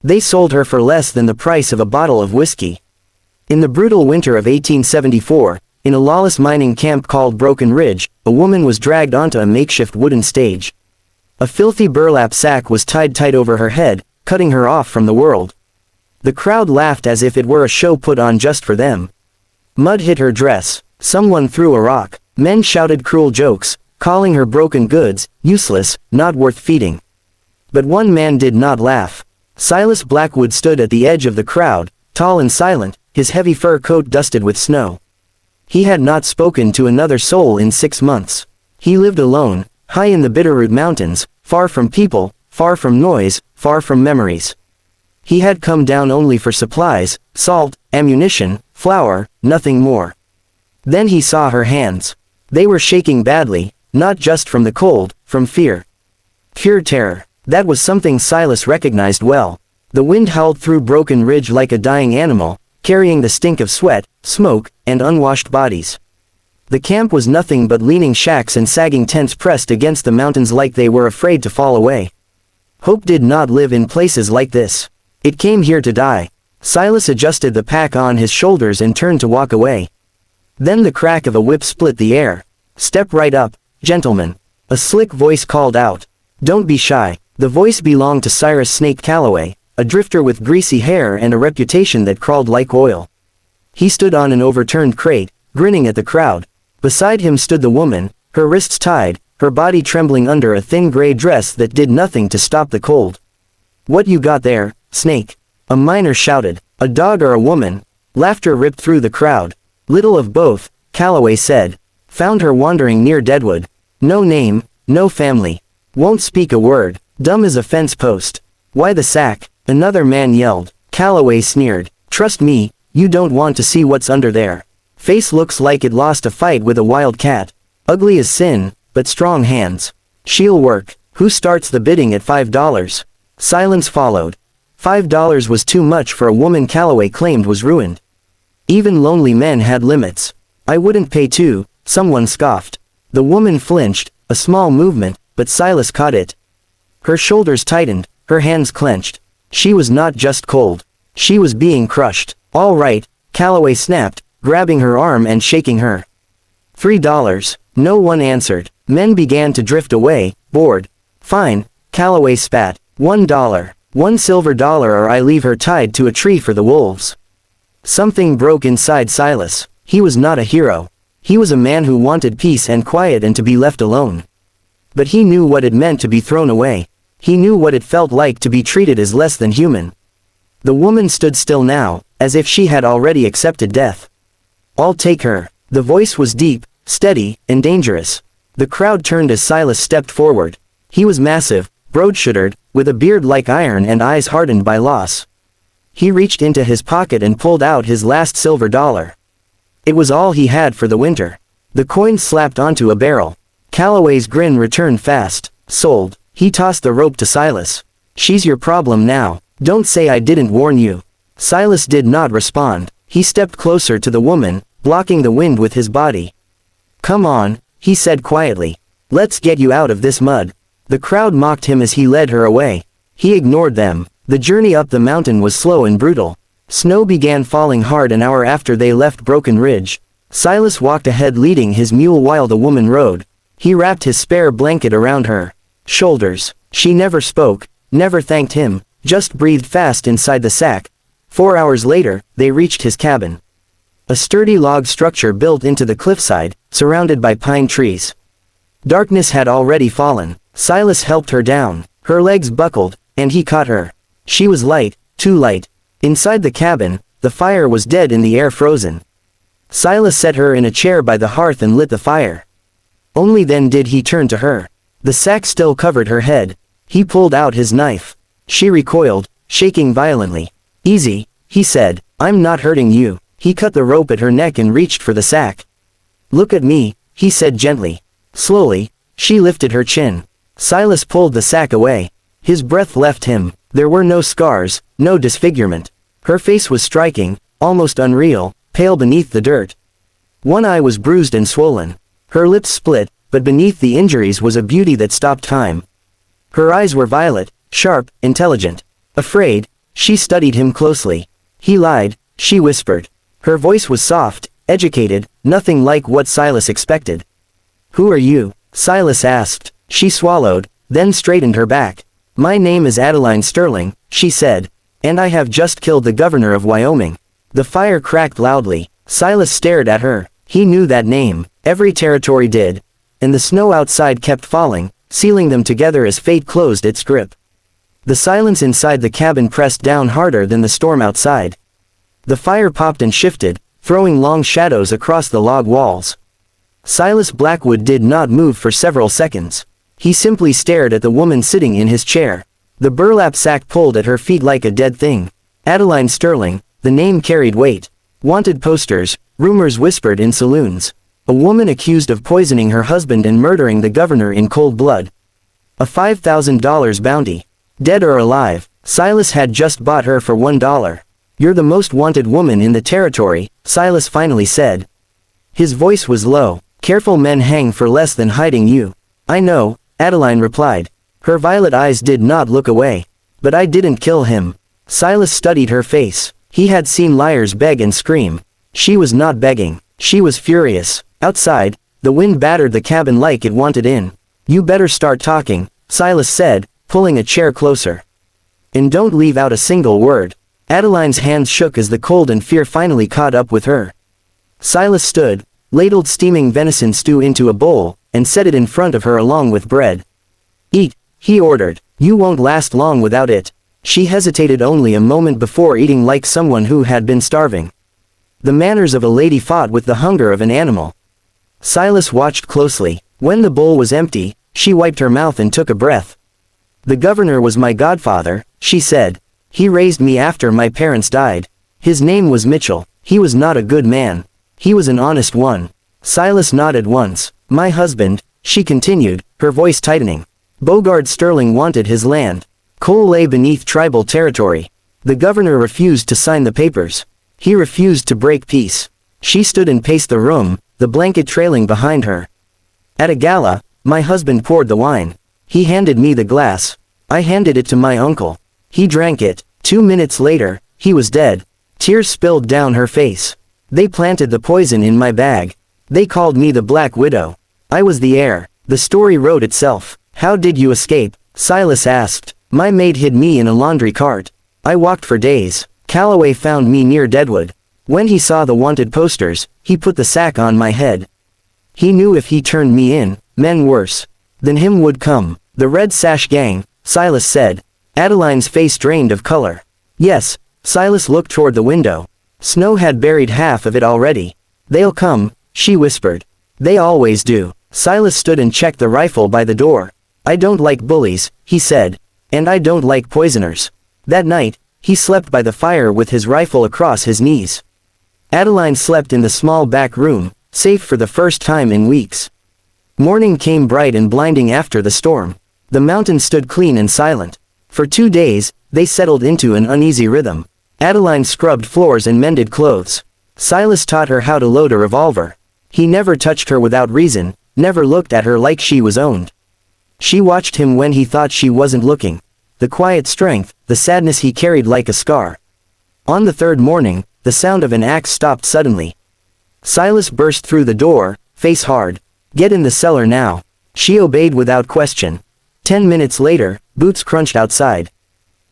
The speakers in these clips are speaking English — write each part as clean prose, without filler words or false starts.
They sold her for less than the price of a bottle of whiskey. In the brutal winter of 1874, in a lawless mining camp called Broken Ridge, a woman was dragged onto a makeshift wooden stage. A filthy burlap sack was tied tight over her head, cutting her off from the world. The crowd laughed as if it were a show put on just for them. Mud hit her dress. Someone threw a rock. Men shouted cruel jokes, calling her broken goods, useless, not worth feeding. But one man did not laugh. Silas Blackwood stood at the edge of the crowd, tall and silent, his heavy fur coat dusted with snow. He had not spoken to another soul in 6 months. He lived alone, high in the Bitterroot Mountains, far from people, far from noise, far from memories. He had come down only for supplies, salt, ammunition, flour, nothing more. Then he saw her hands. They were shaking badly, not just from the cold, from fear. Pure terror. That was something Silas recognized well. The wind howled through Broken Ridge like a dying animal, carrying the stink of sweat, smoke, and unwashed bodies. The camp was nothing but leaning shacks and sagging tents pressed against the mountains like they were afraid to fall away. Hope did not live in places like this. It came here to die. Silas adjusted the pack on his shoulders and turned to walk away. Then the crack of a whip split the air. "Step right up, gentlemen," a slick voice called out. "Don't be shy." The voice belonged to Cyrus Snake Calloway, a drifter with greasy hair and a reputation that crawled like oil. He stood on an overturned crate, grinning at the crowd. Beside him stood the woman, her wrists tied, her body trembling under a thin gray dress that did nothing to stop the cold. "What you got there, Snake?" a miner shouted. "A dog or a woman?" Laughter ripped through the crowd. "Little of both," Calloway said. "Found her wandering near Deadwood. No name, no family. Won't speak a word. Dumb as a fence post." "Why the sack?" another man yelled. Calloway sneered. "Trust me, you don't want to see what's under there. Face looks like it lost a fight with a wild cat. Ugly as sin, but strong hands. She'll work. Who starts the bidding at $5? Silence followed. $5 was too much for a woman Calloway claimed was ruined. Even lonely men had limits. "I wouldn't pay $2, someone scoffed. The woman flinched, a small movement, but Silas caught it. Her shoulders tightened, her hands clenched. She was not just cold. She was being crushed. "All right," Calloway snapped, grabbing her arm and shaking her. $3. No one answered. Men began to drift away, bored. "Fine," Calloway spat. $1. $1 or I leave her tied to a tree for the wolves. Something broke inside Silas. He was not a hero. He was a man who wanted peace and quiet and to be left alone. But he knew what it meant to be thrown away. He knew what it felt like to be treated as less than human. The woman stood still now, as if she had already accepted death. "I'll take her." The voice was deep, steady, and dangerous. The crowd turned as Silas stepped forward. He was massive, broad-shouldered, with a beard like iron and eyes hardened by loss. He reached into his pocket and pulled out his last silver dollar. It was all he had for the winter. The coin slapped onto a barrel. Calloway's grin returned fast. "Sold." He tossed the rope to Silas. "She's your problem now. Don't say I didn't warn you." Silas did not respond. He stepped closer to the woman, blocking the wind with his body. "Come on," he said quietly. "Let's get you out of this mud." The crowd mocked him as he led her away. He ignored them. The journey up the mountain was slow and brutal. Snow began falling hard an hour after they left Broken Ridge. Silas walked ahead leading his mule while the woman rode. He wrapped his spare blanket around her shoulders. She never spoke, never thanked him, just breathed fast inside the sack. 4 hours later, they reached his cabin. A sturdy log structure built into the cliffside, surrounded by pine trees. Darkness had already fallen. Silas helped her down. Her legs buckled, and he caught her. She was light, too light. Inside the cabin, the fire was dead and the air frozen. Silas set her in a chair by the hearth and lit the fire. Only then did he turn to her. The sack still covered her head. He pulled out his knife. She recoiled, shaking violently. "Easy," he said. "I'm not hurting you." He cut the rope at her neck and reached for the sack. "Look at me," he said gently. Slowly, she lifted her chin. Silas pulled the sack away. His breath left him. There were no scars, no disfigurement. Her face was striking, almost unreal, pale beneath the dirt. One eye was bruised and swollen. Her lips split, but beneath the injuries was a beauty that stopped time. Her eyes were violet, sharp, intelligent. Afraid, She studied him closely. He lied, she whispered. Her voice was soft, educated, nothing like what Silas expected. Who are you? Silas asked. She swallowed, then straightened her back. My name is Adeline Sterling, she said. And I have just killed the governor of Wyoming. The fire cracked loudly. Silas stared at her. He knew that name. Every territory did. And the snow outside kept falling, sealing them together as fate closed its grip. The silence inside the cabin pressed down harder than the storm outside. The fire popped and shifted, throwing long shadows across the log walls. Silas Blackwood did not move for several seconds. He simply stared at the woman sitting in his chair. The burlap sack pulled at her feet like a dead thing. Adeline Sterling, the name carried weight. Wanted posters, rumors whispered in saloons. A woman accused of poisoning her husband and murdering the governor in cold blood. A $5,000 bounty. Dead or alive, Silas had just bought her for $1. You're the most wanted woman in the territory, Silas finally said. His voice was low. Careful men hang for less than hiding you. I know, Adeline replied. Her violet eyes did not look away. But I didn't kill him. Silas studied her face. He had seen liars beg and scream. She was not begging. She was furious. Outside, the wind battered the cabin like it wanted in. You better start talking, Silas said, pulling a chair closer. And don't leave out a single word. Adeline's hands shook as the cold and fear finally caught up with her. Silas stood, ladled steaming venison stew into a bowl, and set it in front of her along with bread. Eat, he ordered. You won't last long without it. She hesitated only a moment before eating like someone who had been starving. The manners of a lady fought with the hunger of an animal. Silas watched closely. When the bowl was empty, she wiped her mouth and took a breath. The governor was my godfather, she said. He raised me after my parents died. His name was Mitchell. He was not a good man. He was an honest one. Silas nodded once. My husband, she continued, her voice tightening. Bogard Sterling wanted his land. Coal lay beneath tribal territory. The governor refused to sign the papers. He refused to break peace. She stood and paced the room, the blanket trailing behind her. At a gala, my husband poured the wine. He handed me the glass. I handed it to my uncle. He drank it. 2 minutes later, he was dead. Tears spilled down her face. They planted the poison in my bag. They called me the Black Widow. I was the heir. The story wrote itself. How did you escape? Silas asked. My maid hid me in a laundry cart. I walked for days. Calloway found me near Deadwood. When he saw the wanted posters, he put the sack on my head. He knew if he turned me in, men worse than him would come. The Red Sash Gang, Silas said. Adeline's face drained of color. Yes, Silas looked toward the window. Snow had buried half of it already. They'll come, she whispered. They always do. Silas stood and checked the rifle by the door. I don't like bullies, he said. And I don't like poisoners. That night, he slept by the fire with his rifle across his knees. Adeline slept in the small back room, safe for the first time in weeks. Morning came bright and blinding after the storm. The mountain stood clean and silent. For 2 days, they settled into an uneasy rhythm. Adeline scrubbed floors and mended clothes. Silas taught her how to load a revolver. He never touched her without reason, never looked at her like she was owned. She watched him when he thought she wasn't looking. The quiet strength, the sadness he carried like a scar. On the third morning, the sound of an axe stopped suddenly. Silas burst through the door, face hard. Get in the cellar now. She obeyed without question. 10 minutes later, boots crunched outside.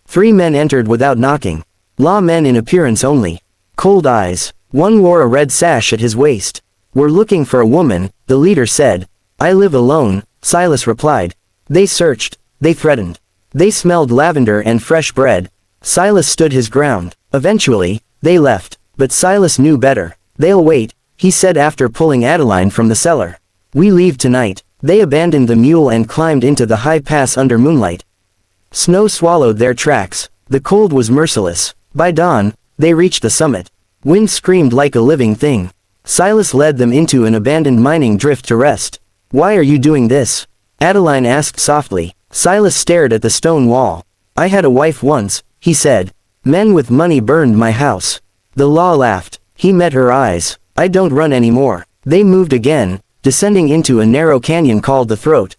3 men entered without knocking. Lawmen in appearance only. Cold eyes. One wore a red sash at his waist. We're looking for a woman, the leader said. I live alone, Silas replied. They searched. They threatened. They smelled lavender and fresh bread. Silas stood his ground. Eventually, they left. But Silas knew better. They'll wait, he said after pulling Adeline from the cellar. We leave tonight. They abandoned the mule and climbed into the high pass under moonlight. Snow swallowed their tracks. The cold was merciless. By dawn, they reached the summit. Wind screamed like a living thing. Silas led them into an abandoned mining drift to rest. Why are you doing this? Adeline asked softly. Silas stared at the stone wall. I had a wife once, he said. Men with money burned my house. The law laughed. He met her eyes. I don't run anymore. They moved again, descending into a narrow canyon called the Throat.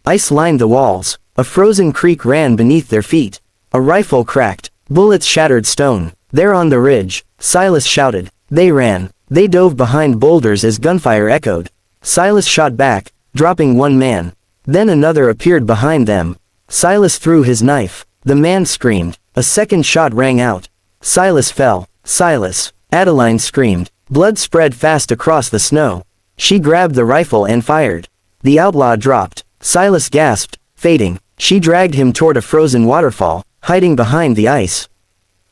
Ice lined the walls. A frozen creek ran beneath their feet. A rifle cracked. Bullets shattered stone. They're on the ridge, Silas shouted. They ran. They dove behind boulders as gunfire echoed. Silas shot back, dropping one man. Then another appeared behind them. Silas threw his knife. The man screamed. A second shot rang out. Silas fell. Silas. Adeline screamed. Blood spread fast across the snow. She grabbed the rifle and fired. The outlaw dropped. Silas gasped, fading. She dragged him toward a frozen waterfall, hiding behind the ice.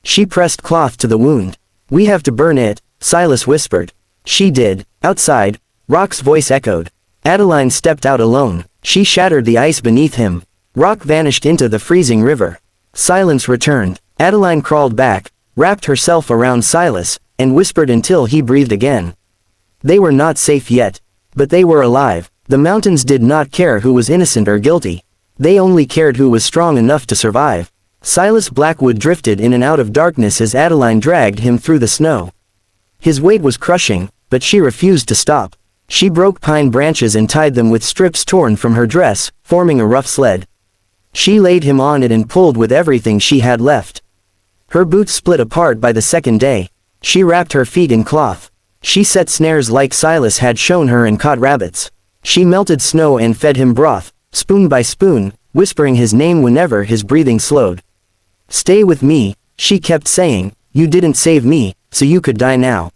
She pressed cloth to the wound. We have to burn it, Silas whispered. She did. Outside, Rock's voice echoed. Adeline stepped out alone. She shattered the ice beneath him. Rock vanished into the freezing river. Silence returned. Adeline crawled back, wrapped herself around Silas, and whispered until he breathed again. They were not safe yet, but they were alive. The mountains did not care who was innocent or guilty. They only cared who was strong enough to survive. Silas Blackwood drifted in and out of darkness as Adeline dragged him through the snow. His weight was crushing, but she refused to stop. She broke pine branches and tied them with strips torn from her dress, forming a rough sled. She laid him on it and pulled with everything she had left. Her boots split apart by the second day. She wrapped her feet in cloth. She set snares like Silas had shown her and caught rabbits. She melted snow and fed him broth, spoon by spoon, whispering his name whenever his breathing slowed. Stay with me, she kept saying, you didn't save me, so you could die now.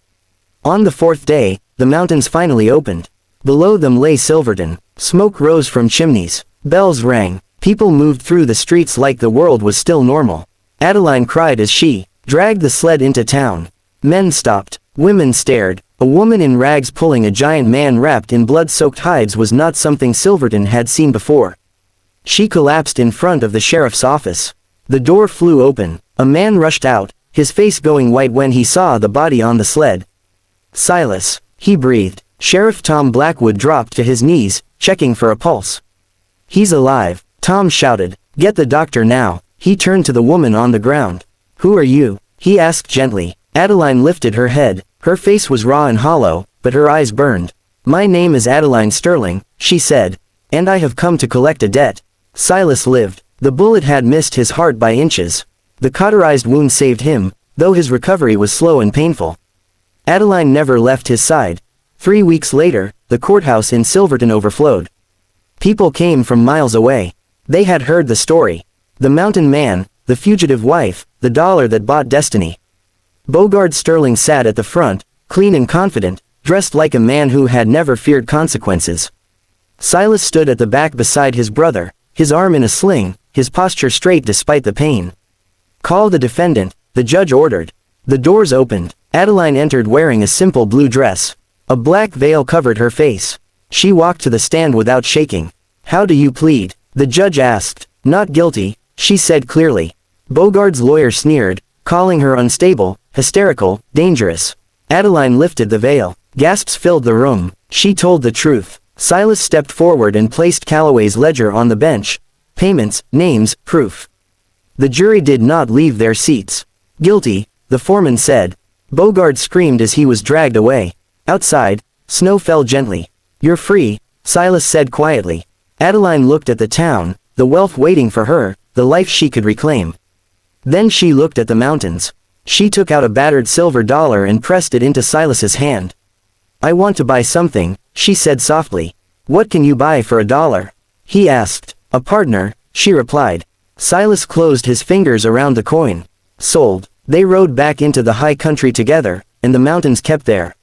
On the fourth day, the mountains finally opened. Below them lay Silverton. Smoke rose from chimneys. Bells rang. People moved through the streets like the world was still normal. Adeline cried as she dragged the sled into town. Men stopped. Women stared. A woman in rags pulling a giant man wrapped in blood-soaked hides was not something Silverton had seen before. She collapsed in front of the sheriff's office. The door flew open. A man rushed out, his face going white when he saw the body on the sled. Silas, he breathed. Sheriff Tom Blackwood dropped to his knees, checking for a pulse. He's alive, Tom shouted. Get the doctor now. He turned to the woman on the ground. Who are you? He asked gently. Adeline lifted her head. Her face was raw and hollow, but her eyes burned. My name is Adeline Sterling, she said. And I have come to collect a debt. Silas lived. The bullet had missed his heart by inches. The cauterized wound saved him, though his recovery was slow and painful. Adeline never left his side. 3 weeks later, the courthouse in Silverton overflowed. People came from miles away. They had heard the story. The mountain man, the fugitive wife, the dollar that bought destiny. Bogard Sterling sat at the front, clean and confident, dressed like a man who had never feared consequences. Silas stood at the back beside his brother, his arm in a sling, his posture straight despite the pain. Call the defendant, the judge ordered. The doors opened. Adeline entered wearing a simple blue dress. A black veil covered her face. She walked to the stand without shaking. How do you plead? The judge asked. Not guilty, she said clearly. Bogard's lawyer sneered, calling her unstable, hysterical, dangerous. Adeline lifted the veil. Gasps filled the room. She told the truth. Silas stepped forward and placed Calloway's ledger on the bench. Payments, names, proof. The jury did not leave their seats. Guilty, the foreman said. Bogard screamed as he was dragged away. Outside, snow fell gently. You're free, Silas said quietly. Adeline looked at the town, the wealth waiting for her, the life she could reclaim. Then she looked at the mountains. She took out a battered silver dollar and pressed it into Silas's hand. I want to buy something, she said softly. What can you buy for $1? He asked. A partner, she replied. Silas closed his fingers around the coin. Sold. They rode back into the high country together, and the mountains kept their